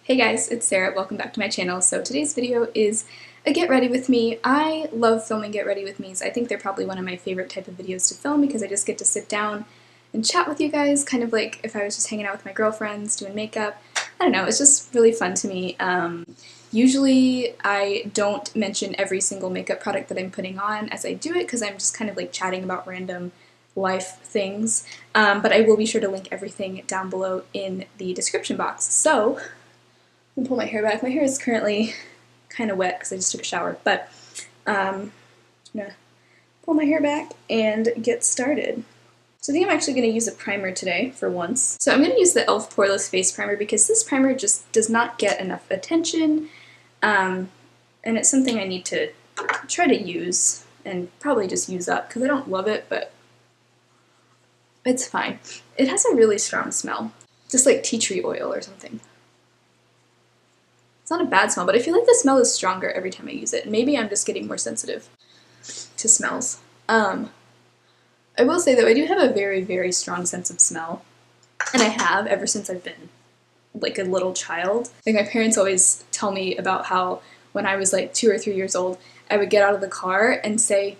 Hey guys, it's Sarah. Welcome back to my channel. So today's video is a get ready with me. I love filming get ready with me's. I think they're probably one of my favorite type of videos to film because I just get to sit down and chat with you guys, kind of like if I was just hanging out with my girlfriends doing makeup. I don't know, it's just really fun to me. Usually I don't mention every single makeup product that I'm putting on as I do it because I'm just kind of like chatting about random life things, but I will be sure to link everything down below in the description box. So I'm gonna pull my hair back. My hair is currently kind of wet because I just took a shower, but I'm gonna pull my hair back and get started. So I think I'm actually going to use a primer today for once. So I'm going to use the e.l.f. Poreless Face Primer because this primer just does not get enough attention, and it's something I need to try to use and probably just use up because I don't love it, but it's fine. It has a really strong smell, just like tea tree oil or something. It's not a bad smell, but I feel like the smell is stronger every time I use it. Maybe I'm just getting more sensitive to smells. I will say though, I do have a very, very strong sense of smell, and I have ever since I've been like a little child. Like my parents always tell me about how when I was like 2 or 3 years old, I would get out of the car and say,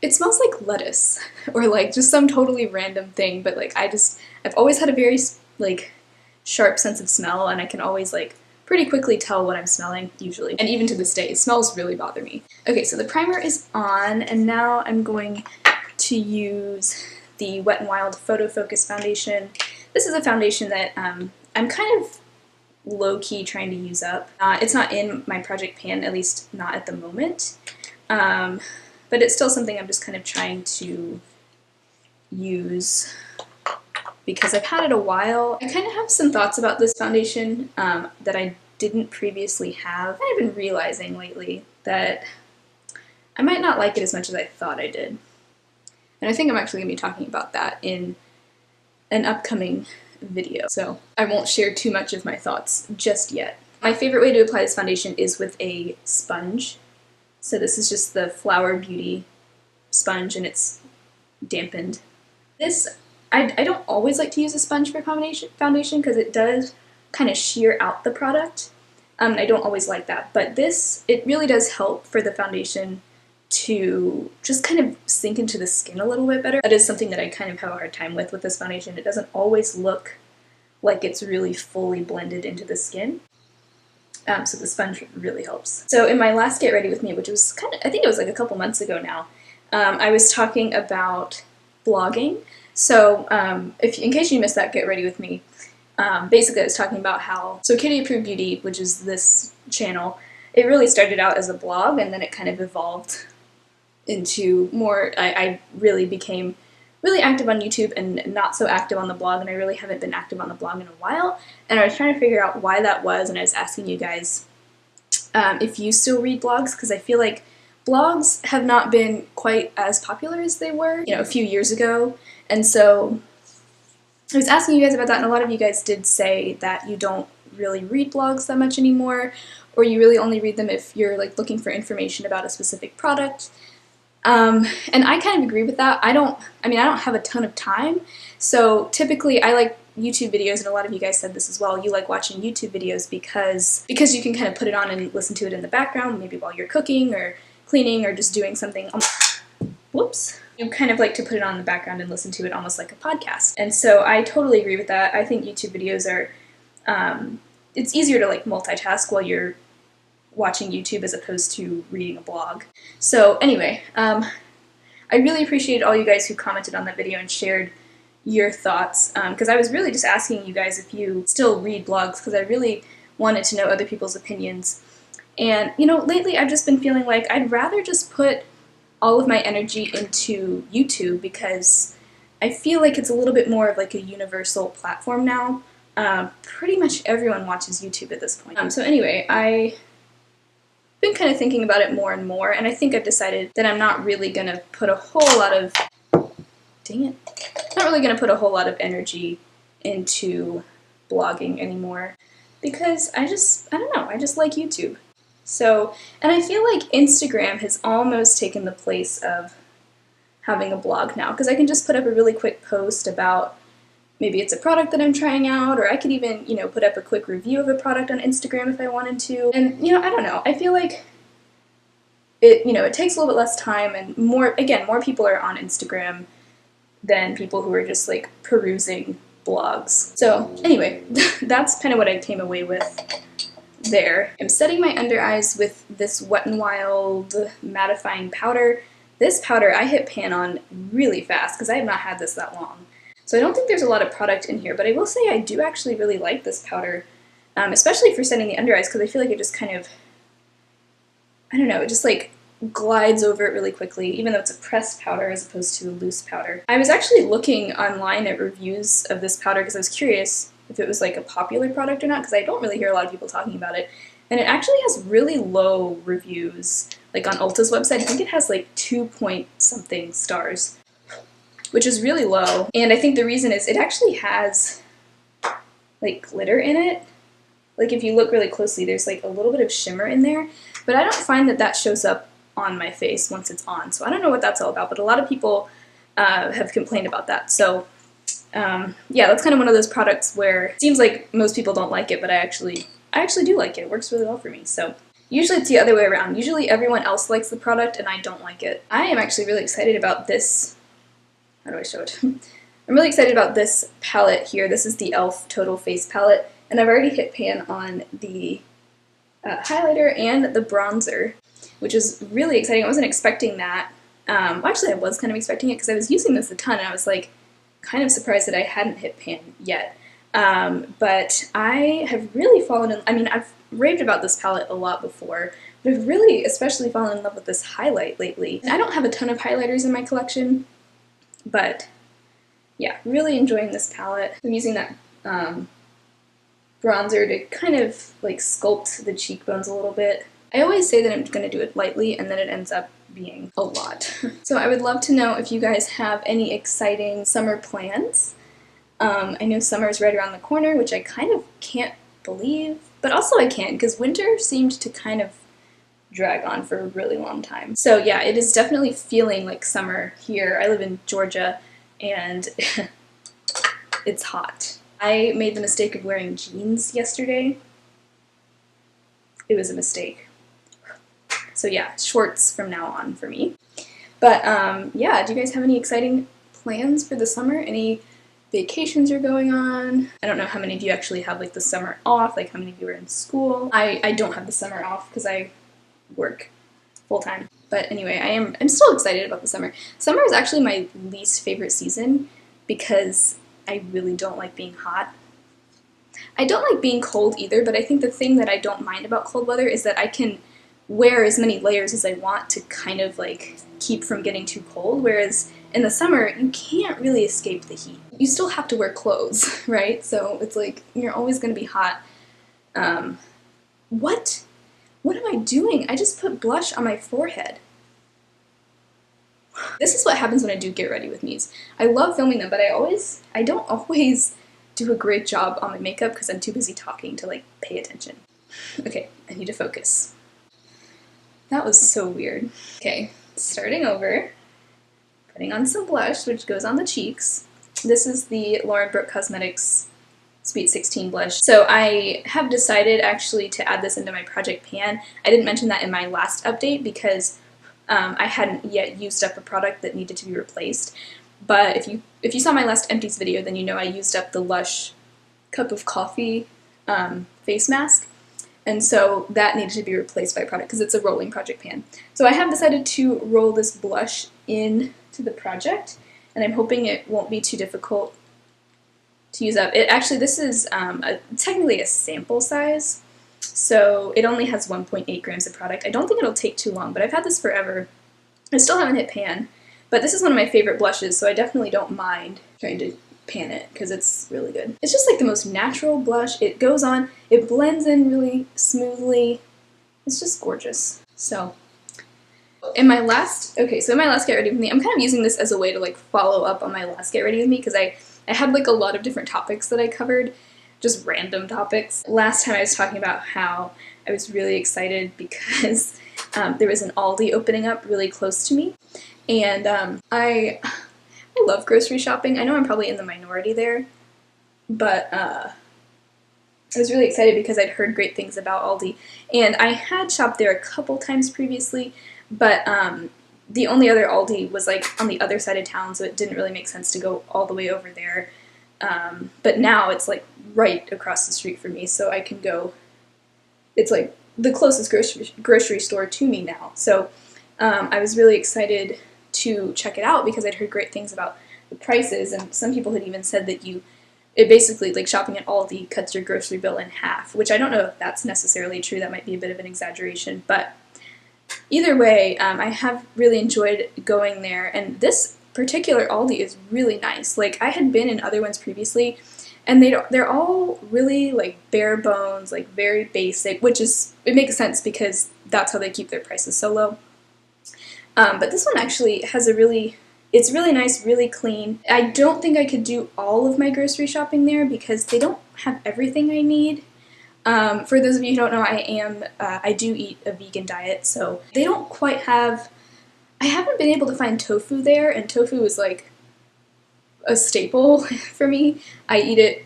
"It smells like lettuce," or like just some totally random thing, but like I've always had a very like sharp sense of smell, and I can always like pretty quickly tell what I'm smelling, usually. And even to this day, smells really bother me. Okay, so the primer is on, and now I'm going to use the Wet n Wild Photofocus foundation. This is a foundation that I'm kind of low-key trying to use up. It's not in my project pan, at least not at the moment, but it's still something I'm just kind of trying to use because I've had it a while. I kind of have some thoughts about this foundation that I didn't previously have. I've been realizing lately that I might not like it as much as I thought I did. And I think I'm actually going to be talking about that in an upcoming video, so I won't share too much of my thoughts just yet. My favorite way to apply this foundation is with a sponge. So this is just the Flower Beauty sponge, and it's dampened. I don't always like to use a sponge for foundation because it does kind of shear out the product. I don't always like that, but it really does help for the foundation to just kind of sink into the skin a little bit better. That is something that I kind of have a hard time with this foundation. It doesn't always look like it's really fully blended into the skin. So the sponge really helps. So in my last Get Ready With Me, which was I think it was like a couple months ago now, I was talking about blogging. So in case you missed that Get Ready With Me, basically I was talking about how, so Kitty Approved Beauty, which is this channel, it really started out as a blog and then it kind of evolved into more, I really became really active on YouTube and not so active on the blog, and I really haven't been active on the blog in a while, and I was trying to figure out why that was, and I was asking you guys if you still read blogs, because I feel like blogs have not been quite as popular as they were, a few years ago, and so I was asking you guys about that, and a lot of you guys did say that you don't really read blogs that much anymore, or you really only read them if you're like looking for information about a specific product. And I kind of agree with that. I don't have a ton of time, so typically I like YouTube videos, and a lot of you guys said this as well. You like watching YouTube videos because you can kind of put it on and listen to it in the background, maybe while you're cooking or cleaning or just doing something. Whoops. You kind of like to put it on in the background and listen to it almost like a podcast. And so I totally agree with that. I think YouTube videos are, it's easier to like multitask while you're watching YouTube as opposed to reading a blog. So anyway, I really appreciated all you guys who commented on that video and shared your thoughts, because I was really just asking you guys if you still read blogs, because I really wanted to know other people's opinions. And lately I've just been feeling like I'd rather just put all of my energy into YouTube because I feel like it's a little bit more of like a universal platform now. Pretty much everyone watches YouTube at this point. So anyway, I've been kind of thinking about it more and more, and I think I've decided that I'm not really going to put a whole lot of, not really going to put a whole lot of energy into blogging anymore because I don't know, I just like YouTube. So, and I feel like Instagram has almost taken the place of having a blog now because I can just put up a really quick post about maybe it's a product that I'm trying out, or I could even, you know, put up a quick review of a product on Instagram if I wanted to. And, you know, I don't know. I feel like it, you know, it takes a little bit less time, and more people are on Instagram than people who are just like perusing blogs. So anyway, that's kind of what I came away with there. I'm setting my under eyes with this Wet n Wild mattifying powder. This powder I hit pan on really fast because I have not had this that long. So I don't think there's a lot of product in here, but I will say I do actually really like this powder, especially for setting the under eyes, because I feel like it just kind of, I don't know, it just like glides over it really quickly, even though it's a pressed powder as opposed to a loose powder. I was actually looking online at reviews of this powder because I was curious if it was like a popular product or not, because I don't really hear a lot of people talking about it. And it actually has really low reviews. Like on Ulta's website, I think it has like 2-point-something stars, which is really low. And I think the reason is it actually has like glitter in it. Like if you look really closely, there's like a little bit of shimmer in there, but I don't find that that shows up on my face once it's on. So I don't know what that's all about, but a lot of people have complained about that. So yeah, that's kind of one of those products where it seems like most people don't like it, but I actually do like it. It works really well for me. So usually it's the other way around. Usually everyone else likes the product and I don't like it. I am actually really excited about this. How do I show it? I'm really excited about this palette here. This is the e.l.f. Total Face Palette, and I've already hit pan on the highlighter and the bronzer, which is really exciting. I wasn't expecting that. Well, actually I was kind of expecting it because I was using this a ton and I was like kind of surprised that I hadn't hit pan yet. But I have really fallen in, I mean, I've raved about this palette a lot before, but I've really especially fallen in love with this highlight lately. I don't have a ton of highlighters in my collection, but yeah, really enjoying this palette. I'm using that bronzer to kind of like sculpt the cheekbones a little bit. I always say that I'm going to do it lightly and then it ends up being a lot. So I would love to know if you guys have any exciting summer plans. I know summer is right around the corner, which I kind of can't believe, but also I can't because winter seemed to kind of drag on for a really long time. So yeah, it is definitely feeling like summer here. I live in Georgia and it's hot. I made the mistake of wearing jeans yesterday. It was a mistake. So yeah, shorts from now on for me. But yeah, do you guys have any exciting plans for the summer? Any vacations you're going on? I don't know how many of you actually have like the summer off, like how many of you are in school. I don't have the summer off because I work full-time. But anyway, I'm still excited about the summer. Summer is actually my least favorite season because I really don't like being hot. I don't like being cold either, but I think the thing that I don't mind about cold weather is that I can wear as many layers as I want to kind of like keep from getting too cold, whereas in the summer you can't really escape the heat. You still have to wear clothes, right? So it's like you're always going to be hot. What am I doing? I just put blush on my forehead. This is what happens when I do get ready with me's. I love filming them, but I don't always do a great job on my makeup because I'm too busy talking to like pay attention. Okay, I need to focus. That was so weird. Okay, starting over. Putting on some blush, which goes on the cheeks. This is the Brooke Cosmetiques Sweet 16 blush. So I have decided actually to add this into my project pan. I didn't mention that in my last update because I hadn't yet used up a product that needed to be replaced. But if you saw my last empties video, then you know I used up the Lush Cup of Coffee face mask. And so that needed to be replaced by a product because it's a rolling project pan. So I have decided to roll this blush into the project, and I'm hoping it won't be too difficult to use up. This is technically a sample size, so it only has 1.8 grams of product. I don't think it'll take too long, but I've had this forever. I still haven't hit pan, but this is one of my favorite blushes, so I definitely don't mind trying to pan it because it's really good. It's just like the most natural blush. It goes on, it blends in really smoothly. It's just gorgeous. So in my last Get Ready With Me, I'm kind of using this as a way to like follow up on my last Get Ready With Me because I had like a lot of different topics that I covered, just random topics. Last time I was talking about how I was really excited because there was an Aldi opening up really close to me, and I love grocery shopping. I know I'm probably in the minority there, but I was really excited because I'd heard great things about Aldi, and I had shopped there a couple times previously, but the only other Aldi was like on the other side of town, so it didn't really make sense to go all the way over there. But now it's like right across the street from me, so I can go. It's like the closest grocery store to me now. So I was really excited to check it out because I'd heard great things about the prices, and some people had even said that it basically, like, shopping at Aldi cuts your grocery bill in half, which I don't know if that's necessarily true. That might be a bit of an exaggeration, but either way, I have really enjoyed going there, and this particular Aldi is really nice. Like, I had been in other ones previously, and they're all really, like, bare bones, like, very basic, which is, it makes sense because that's how they keep their prices so low. But this one actually has it's really nice, really clean. I don't think I could do all of my grocery shopping there because they don't have everything I need. For those of you who don't know, I do eat a vegan diet, so they don't quite have, I haven't been able to find tofu there, and tofu is like a staple for me. I eat it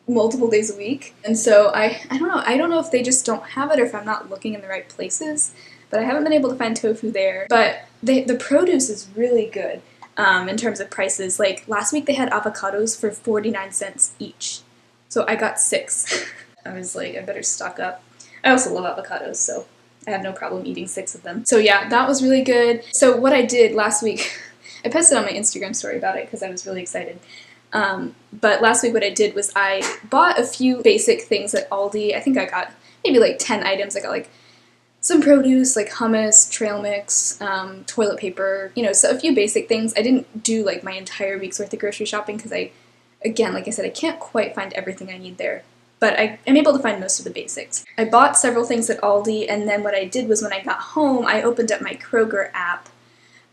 multiple days a week, and so I don't know if they just don't have it or if I'm not looking in the right places, but I haven't been able to find tofu there. But the produce is really good in terms of prices. Like, last week they had avocados for 49 cents each, so I got 6. I was like, I better stock up. I also love avocados, so I have no problem eating 6 of them. So yeah, that was really good. So what I did last week, I posted on my Instagram story about it because I was really excited. But last week what I did was I bought a few basic things at Aldi. I think I got maybe like 10 items. I got like some produce, like hummus, trail mix, toilet paper, so a few basic things. I didn't do like my entire week's worth of grocery shopping because again, like I said, I can't quite find everything I need there. But I'm able to find most of the basics. I bought several things at Aldi, and then what I did was when I got home, I opened up my Kroger app,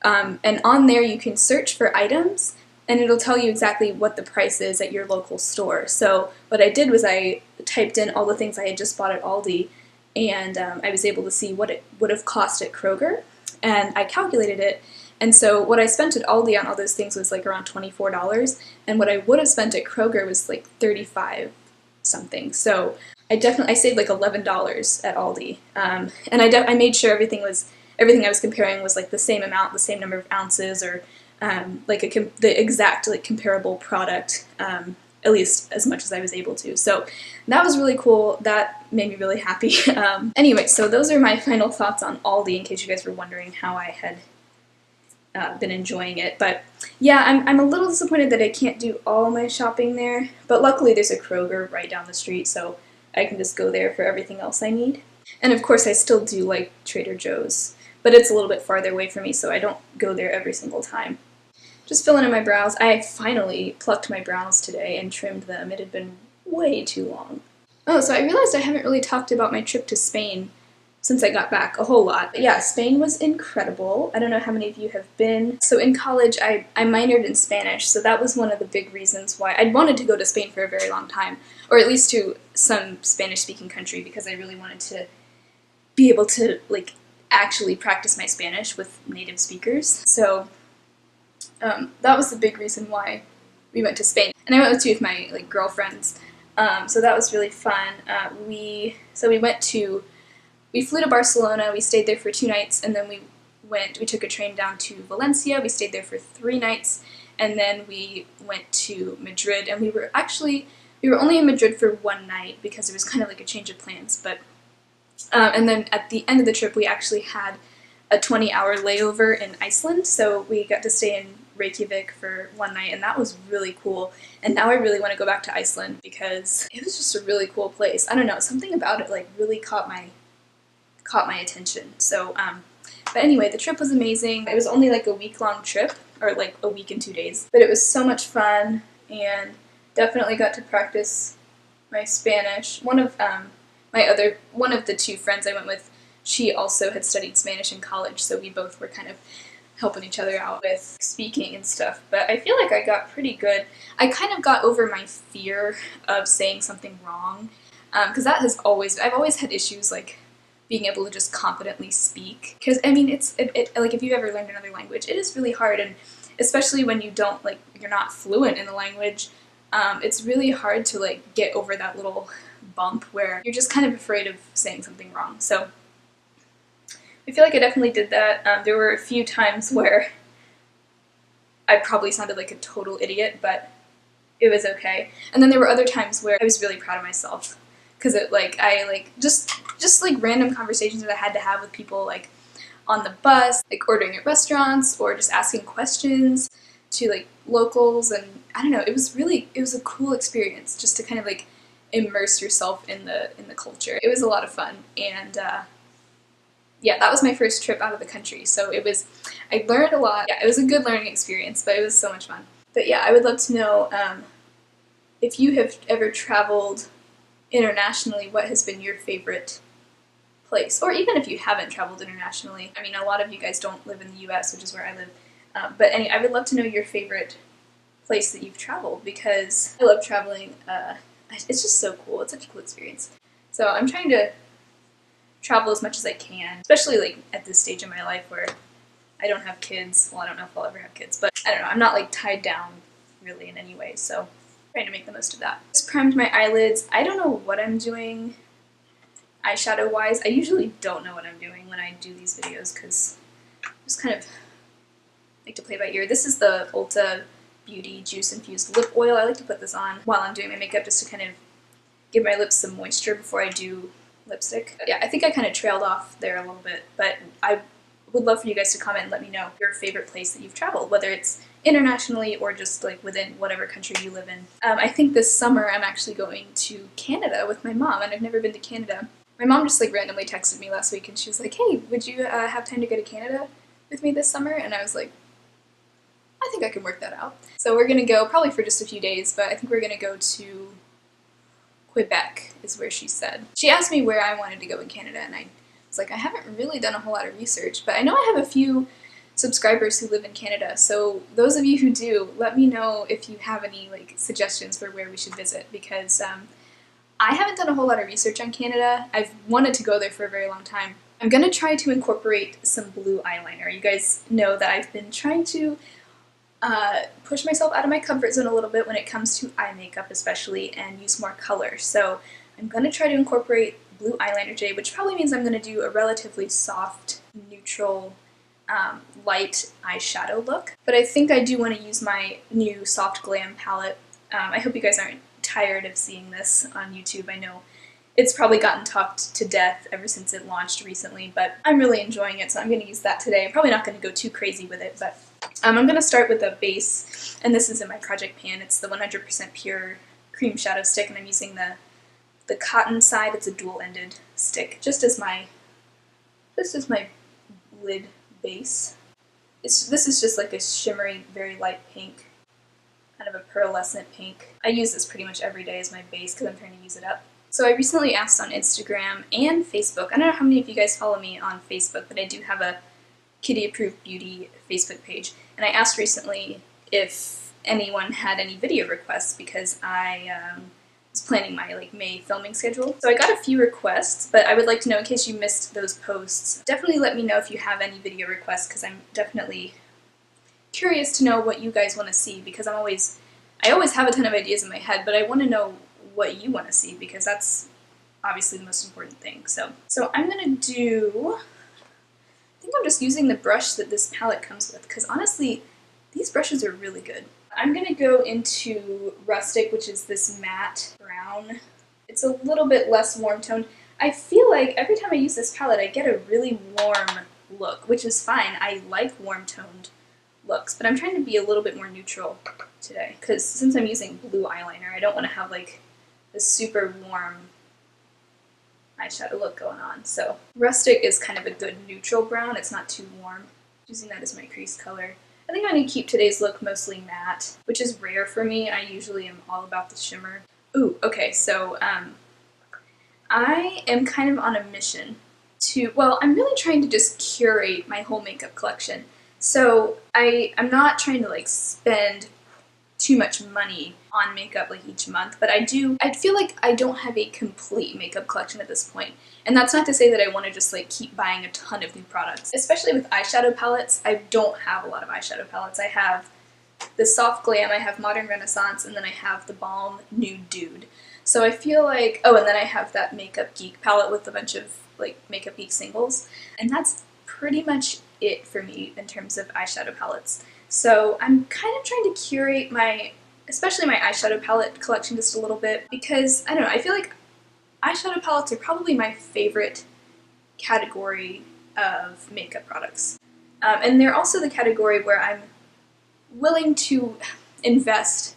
and on there you can search for items, and it'll tell you exactly what the price is at your local store. So what I did was I typed in all the things I had just bought at Aldi, and I was able to see what it would have cost at Kroger, and I calculated it. And so what I spent at Aldi on all those things was like around $24, and what I would have spent at Kroger was like $35 something. So I saved like $11 at Aldi, and I made sure everything I was comparing was like the same amount, the same number of ounces, or like the exact like comparable product, at least as much as I was able to. So that was really cool. That made me really happy. Anyway, so those are my final thoughts on Aldi, in case you guys were wondering how I had been enjoying it. But yeah, I'm a little disappointed that I can't do all my shopping there, but luckily there's a Kroger right down the street, so I can just go there for everything else I need. And of course I still do like Trader Joe's, but it's a little bit farther away from me, so I don't go there every single time. Just filling in my brows. I finally plucked my brows today and trimmed them. It had been way too long. Oh, so I realized I haven't really talked about my trip to Spain since I got back a whole lot. But yeah, Spain was incredible. I don't know how many of you have been. So in college, I minored in Spanish, so that was one of the big reasons why I'd wanted to go to Spain for a very long time, or at least to some Spanish-speaking country, because I really wanted to be able to like actually practice my Spanish with native speakers. So that was the big reason why we went to Spain. And I went with 2 of my like girlfriends, so that was really fun. We flew to Barcelona, we stayed there for 2 nights, and then we took a train down to Valencia, we stayed there for 3 nights, and then we went to Madrid, and we were only in Madrid for 1 night because it was kind of like a change of plans, but, and then at the end of the trip we actually had a 20-hour layover in Iceland, so we got to stay in Reykjavik for 1 night, and that was really cool. And now I really want to go back to Iceland because it was just a really cool place. I don't know, something about it like really caught my attention. So, but anyway, the trip was amazing. It was only like a week-long trip, or like a week and 2 days, but it was so much fun, and definitely got to practice my Spanish. One of the 2 friends I went with, she also had studied Spanish in college, so we both were kind of helping each other out with speaking and stuff, but I feel like I got pretty good. I kind of got over my fear of saying something wrong, because I've always had issues like being able to just confidently speak, because I mean like if you've ever learned another language, it is really hard, and especially when you're not fluent in the language, it's really hard to like get over that little bump where you're just kind of afraid of saying something wrong. So I feel like I definitely did that. There were a few times where I probably sounded like a total idiot, but it was okay. And then there were other times where I was really proud of myself because just like random conversations that I had to have with people, like on the bus, like ordering at restaurants, or just asking questions to like locals, and I don't know, it was a cool experience just to kind of like immerse yourself in the culture. It was a lot of fun, and yeah, that was my first trip out of the country, so I learned a lot. Yeah, it was a good learning experience, but it was so much fun. But yeah, I would love to know if you have ever traveled internationally, what has been your favorite place? Or even if you haven't traveled internationally. I mean, a lot of you guys don't live in the US, which is where I live. But anyway, I would love to know your favorite place that you've traveled, because I love traveling. It's just so cool. It's such a cool experience. So I'm trying to travel as much as I can, especially like at this stage in my life where I don't have kids. Well, I don't know if I'll ever have kids, but I don't know. I'm not like tied down really in any way, so I'm trying to make the most of that. Just primed my eyelids. I don't know what I'm doing eyeshadow wise. I usually don't know what I'm doing when I do these videos because I just kind of like to play by ear. This is the Ulta Beauty Juice Infused Lip Oil. I like to put this on while I'm doing my makeup just to kind of give my lips some moisture before I do lipstick. But yeah, I think I kind of trailed off there a little bit, but I would love for you guys to comment and let me know your favorite place that you've traveled, whether it's internationally or just like within whatever country you live in. I think this summer I'm actually going to Canada with my mom, and I've never been to Canada. My mom just like randomly texted me last week and she was like, hey, would you have time to go to Canada with me this summer? And I was like, I think I can work that out. So we're gonna go probably for just a few days, but I think we're gonna go to Quebec is where she said. She asked me where I wanted to go in Canada, and I was like, I haven't really done a whole lot of research, but I know I have a few subscribers who live in Canada, so those of you who do, let me know if you have any like suggestions for where we should visit, because I haven't done a whole lot of research on Canada. I've wanted to go there for a very long time. I'm gonna try to incorporate some blue eyeliner. You guys know that I've been trying to push myself out of my comfort zone a little bit when it comes to eye makeup especially, and use more color. So I'm going to try to incorporate blue eyeliner today, which probably means I'm going to do a relatively soft, neutral, light eyeshadow look. But I think I do want to use my new Soft Glam palette. I hope you guys aren't tired of seeing this on YouTube. I know it's probably gotten talked to death ever since it launched recently, but I'm really enjoying it, so I'm going to use that today. I'm probably not going to go too crazy with it, but I'm going to start with a base, and this is in my project pan. It's the 100% pure cream shadow stick, and I'm using the cotton side. It's a dual-ended stick, just as my lid base. This is just like a shimmery, very light pink, kind of a pearlescent pink. I use this pretty much every day as my base because I'm trying to use it up. So I recently asked on Instagram and Facebook. I don't know how many of you guys follow me on Facebook, but I do have a Kitty Approved Beauty Facebook page, and I asked recently if anyone had any video requests because I was planning my like May filming schedule. So I got a few requests, but I would like to know, in case you missed those posts, definitely let me know if you have any video requests, because I'm definitely curious to know what you guys want to see, because I always have a ton of ideas in my head, but I want to know what you want to see, because that's obviously the most important thing. So I'm gonna do, I think I'm just using the brush that this palette comes with, because honestly, these brushes are really good. I'm going to go into Rustic, which is this matte brown. It's a little bit less warm toned. I feel like every time I use this palette, I get a really warm look, which is fine. I like warm toned looks, but I'm trying to be a little bit more neutral today, because since I'm using blue eyeliner, I don't want to have like this super warm eyeshadow look going on. So Rustic is kind of a good neutral brown. It's not too warm. Using that as my crease color. I think I'm going to keep today's look mostly matte, which is rare for me. I usually am all about the shimmer. Ooh, okay, so I am kind of on a mission to, well, I'm really trying to just curate my whole makeup collection. So I'm not trying to like spend too much money on makeup like each month, but I feel like I don't have a complete makeup collection at this point. And that's not to say that I want to just like keep buying a ton of new products. Especially with eyeshadow palettes, I don't have a lot of eyeshadow palettes. I have the Soft Glam, I have Modern Renaissance, and then I have the Balm Nude Dude. So I feel like, oh, and then I have that Makeup Geek palette with a bunch of like Makeup Geek singles, and that's pretty much it for me in terms of eyeshadow palettes. So I'm kind of trying to curate especially my eyeshadow palette collection just a little bit, because, I don't know, I feel like eyeshadow palettes are probably my favorite category of makeup products. And they're also the category where I'm willing to invest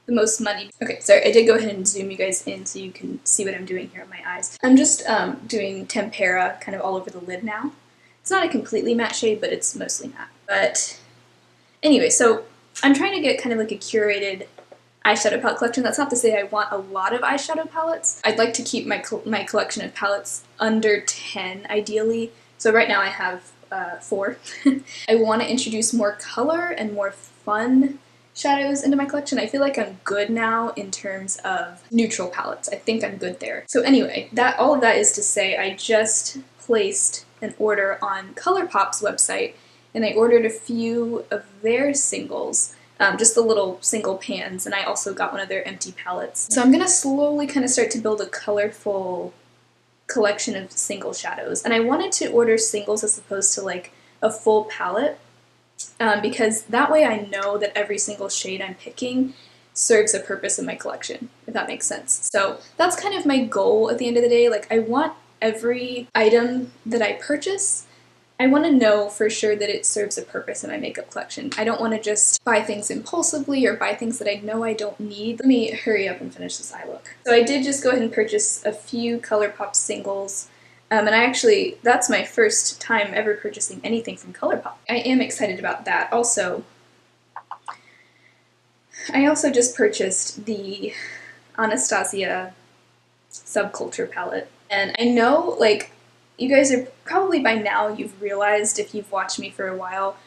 the most money. Okay, sorry, I did go ahead and zoom you guys in so you can see what I'm doing here on my eyes. I'm just doing tempera kind of all over the lid now. It's not a completely matte shade, but it's mostly matte. But anyway, so I'm trying to get kind of like a curated eyeshadow palette collection. That's not to say I want a lot of eyeshadow palettes. I'd like to keep my collection of palettes under 10, ideally. So right now I have 4. I want to introduce more color and more fun shadows into my collection. I feel like I'm good now in terms of neutral palettes. I think I'm good there. So anyway, all of that is to say I just placed an order on ColourPop's website, and I ordered a few of their singles, just the little single pans, and I also got one of their empty palettes. So I'm gonna slowly kind of start to build a colorful collection of single shadows, and I wanted to order singles as opposed to like a full palette, because that way I know that every single shade I'm picking serves a purpose in my collection, if that makes sense. So that's kind of my goal at the end of the day. Like, I want every item that I purchase, I want to know for sure that it serves a purpose in my makeup collection. I don't want to just buy things impulsively or buy things that I know I don't need. Let me hurry up and finish this eye look. So I did just go ahead and purchase a few ColourPop singles. And that's my first time ever purchasing anything from ColourPop. I am excited about that. Also, I also just purchased the Anastasia Subculture palette. And I know, like, you guys are probably by now, you've realized if you've watched me for a while,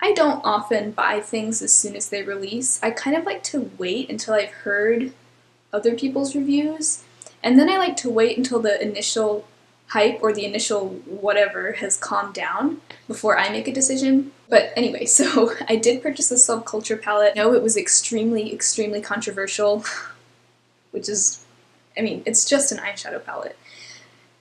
I don't often buy things as soon as they release. I kind of like to wait until I've heard other people's reviews, and then I like to wait until the initial hype or the initial whatever has calmed down before I make a decision. But anyway, so I did purchase the Subculture palette. No, it was extremely, extremely controversial, which is, I mean, it's just an eyeshadow palette.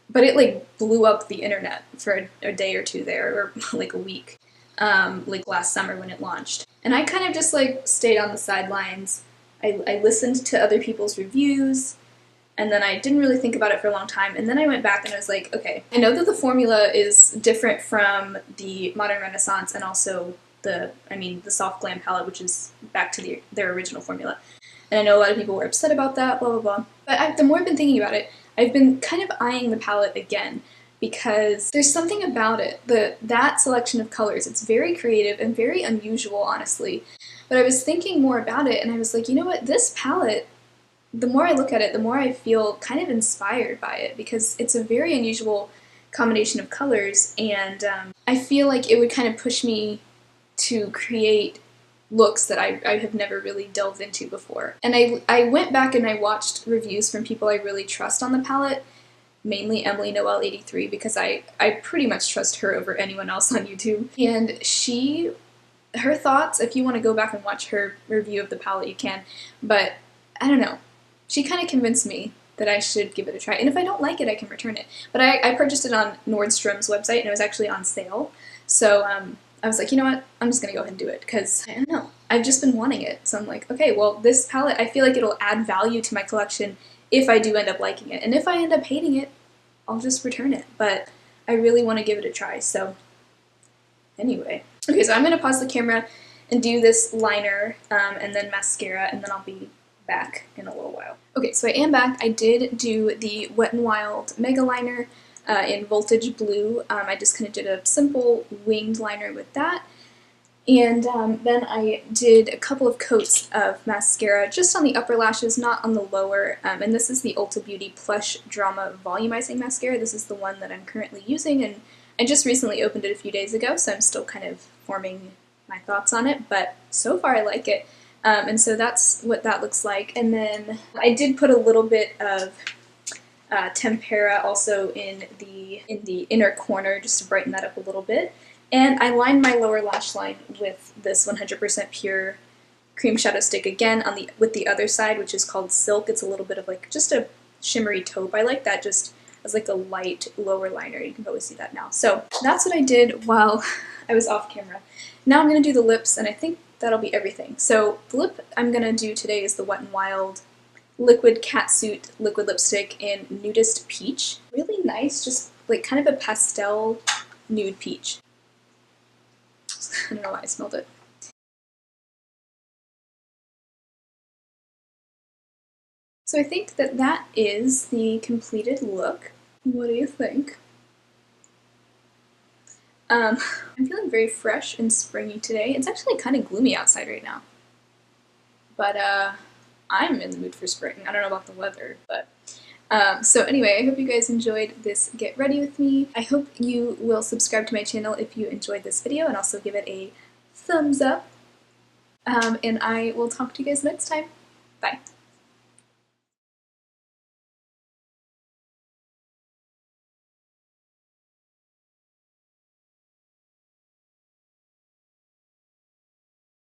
But it like blew up the internet for a day or two there, or like a week, like last summer when it launched. And I kind of just like stayed on the sidelines. I listened to other people's reviews, and then I didn't really think about it for a long time. And then I went back and I was like, okay, I know that the formula is different from the Modern Renaissance and also the Soft Glam palette, which is back to their original formula. And I know a lot of people were upset about that, blah, blah, blah. But the more I've been thinking about it, I've been kind of eyeing the palette again, because there's something about it, that selection of colors. It's very creative and very unusual, honestly. But I was thinking more about it, and I was like, you know what, this palette, the more I look at it, the more I feel kind of inspired by it, because it's a very unusual combination of colors, and I feel like it would kind of push me to create looks that I have never really delved into before. And I went back and I watched reviews from people I really trust on the palette, mainly Emily Noel 83, because I pretty much trust her over anyone else on YouTube. And her thoughts, if you want to go back and watch her review of the palette, you can, but I don't know. She kind of convinced me that I should give it a try, and if I don't like it, I can return it. But I purchased it on Nordstrom's website, and it was actually on sale, so I was like, you know what, I'm just going to go ahead and do it, because, I don't know, I've just been wanting it. So I'm like, okay, well, this palette, I feel like it'll add value to my collection if I do end up liking it. And if I end up hating it, I'll just return it. But I really want to give it a try, so anyway. Okay, so I'm going to pause the camera and do this liner and then mascara, and then I'll be back in a little while. Okay, so I am back. I did do the Wet n Wild Mega Liner in Voltage Blue. I just kind of did a simple winged liner with that. And then I did a couple of coats of mascara just on the upper lashes, not on the lower. And this is the Ulta Beauty Plush Drama Volumizing Mascara. This is the one that I'm currently using, and I just recently opened it a few days ago, so I'm still kind of forming my thoughts on it, but so far I like it. And so that's what that looks like. And then I did put a little bit of tempera also in the inner corner just to brighten that up a little bit. And I lined my lower lash line with this 100% pure cream shadow stick again on with the other side, which is called Silk. It's a little bit of like just a shimmery taupe. I like that just as like a light lower liner. You can probably see that now. So that's what I did while I was off camera. Now I'm going to do the lips, and I think that'll be everything. So the lip I'm going to do today is the Wet n Wild Liquid Catsuit Liquid Lipstick in Nudist Peach. Really nice, just like kind of a pastel nude peach. I don't know why I smelled it. So I think that that is the completed look. What do you think? I'm feeling very fresh and springy today. It's actually kind of gloomy outside right now. But I'm in the mood for spring. I don't know about the weather, but so anyway, I hope you guys enjoyed this Get Ready With Me. I hope you will subscribe to my channel if you enjoyed this video, and also give it a thumbs up. And I will talk to you guys next time. Bye.